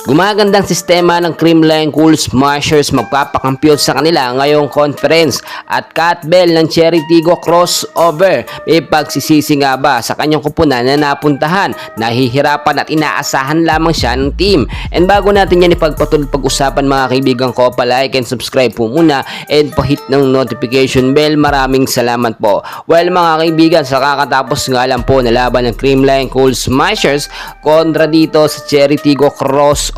Gumagandang sistema ng Creamline Cool Smashers magpapakampyon sa kanila ngayong conference at Cat Bell ng Cherry Tigo crossover. May pagsisisi nga ba sa kanyang kupunan na napuntahan? Nahihirapan at inaasahan lamang siya ng team. And bago natin yan ipagpatuloy pag-usapan mga kaibigan ko, like and subscribe po muna and pahit ng notification bell. Maraming salamat po. Well mga kaibigan, sa kakatapos nga lang po na laban ng Creamline Cool Smashers kontra dito sa Cherry Tigo crossover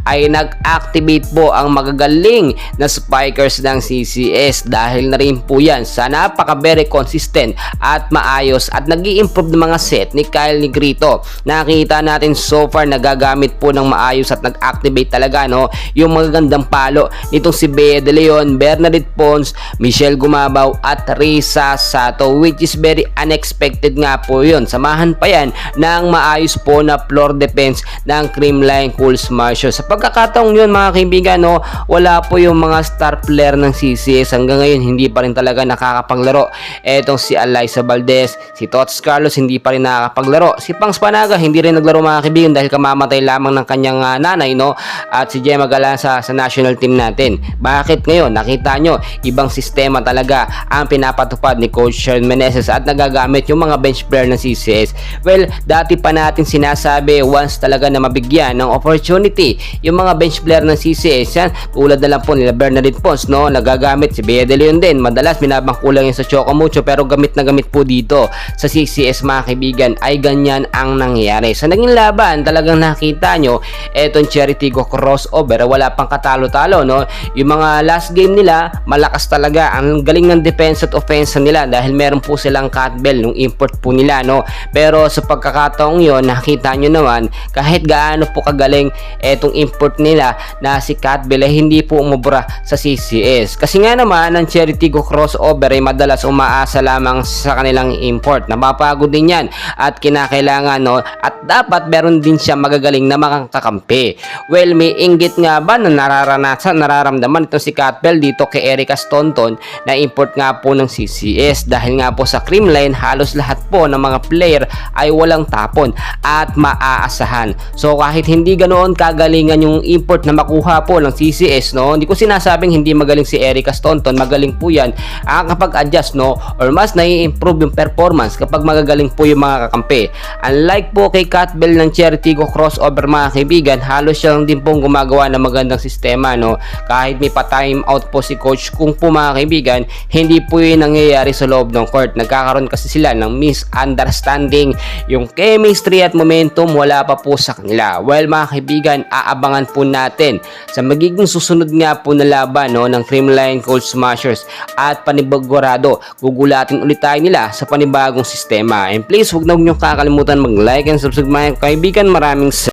ay nag-activate po ang magagaling na spikers ng CCS dahil na rin po yan sa napaka very consistent at maayos at nag-i-improve ng mga set ni Kyle Negrito. Nakita natin so far nagagamit po ng maayos at nag-activate talaga yung magagandang palo nitong si Bea De Leon, Bernadette Pons, Michelle Gumabaw at Risa Sato, which is very unexpected nga po yun. Samahan pa yan ng maayos po na floor defense ng Creamline Cool Smashers. Sa pagkakataong yun mga kaibigan, wala po yung mga star player ng CCS hanggang ngayon, hindi pa rin talaga nakakapaglaro. Etong si Alyssa Valdez, si Tots Carlos hindi pa rin nakakapaglaro, si Pangs Panaga hindi rin naglaro mga kaibigan dahil kamamatay lamang ng kanyang nanay at si Gemma Galanza sa national team natin. Bakit ngayon? Nakita nyo, ibang sistema talaga ang pinapatupad ni Coach Sharon Meneses at nagagamit yung mga bench player ng CCS. Well, dati pa natin sinasabi, once talaga na mabigyan ng opportunity yung mga bench player ng CCS yan, tulad na lang po nila Bernadette Pons nagagamit, si Bea De Leon din madalas binabangkulang yun sa Chocomucho, pero gamit na gamit po dito sa CCS mga kaibigan ay ganyan ang nangyayari. Sa naging laban talagang nakita nyo etong Cherry Tigo crossover, wala pang katalo-talo yung mga last game nila malakas talaga, ang galing ng defense at offense nila dahil meron po silang Cat Bell nung import po nila pero sa pagkakataong yon nakita nyo naman kahit gaano po kagaling etong import nila na si Cat Bell ay hindi po umubra sa CCS. Kasi nga naman ang Cherry Tigo crossover ay madalas umaasa lamang sa kanilang import. Napapagod din yan at kinakailangan at dapat meron din siya magagaling na makakakampi. Well, may inggit nga ba na nararamdaman ito si Cat Bell dito kay Erica Staunton na import nga po ng CCS dahil nga po sa Creamline halos lahat po ng mga player ay walang tapon at maaasahan. So kahit hindi ganoon kagalingan yung import na makuha po ng CCS hindi ko sinasabing hindi magaling si Erica Staunton, magaling po yan kapag adjust or mas nai-improve yung performance kapag magagaling po yung mga kakampi. Unlike po kay Cat Bell ng Cherry Tigo crossover mga kaibigan, halos siya lang din pong gumagawa ng magandang sistema kahit may pa-time out po si coach kung po mga kaibigan, hindi po yun nangyayari sa loob ng court. Nagkakaroon kasi sila ng misunderstanding, yung chemistry at momentum wala pa po sa kanila. Well mga kaibigan, aabangan po natin sa magiging susunod nga po na laban ng Creamline Cool Smashers at panibagurado gugulatin ulit tayo nila sa panibagong sistema. And please huwag na huwag niyong kakalimutan mag-like and subscribe mga kaibigan. Maraming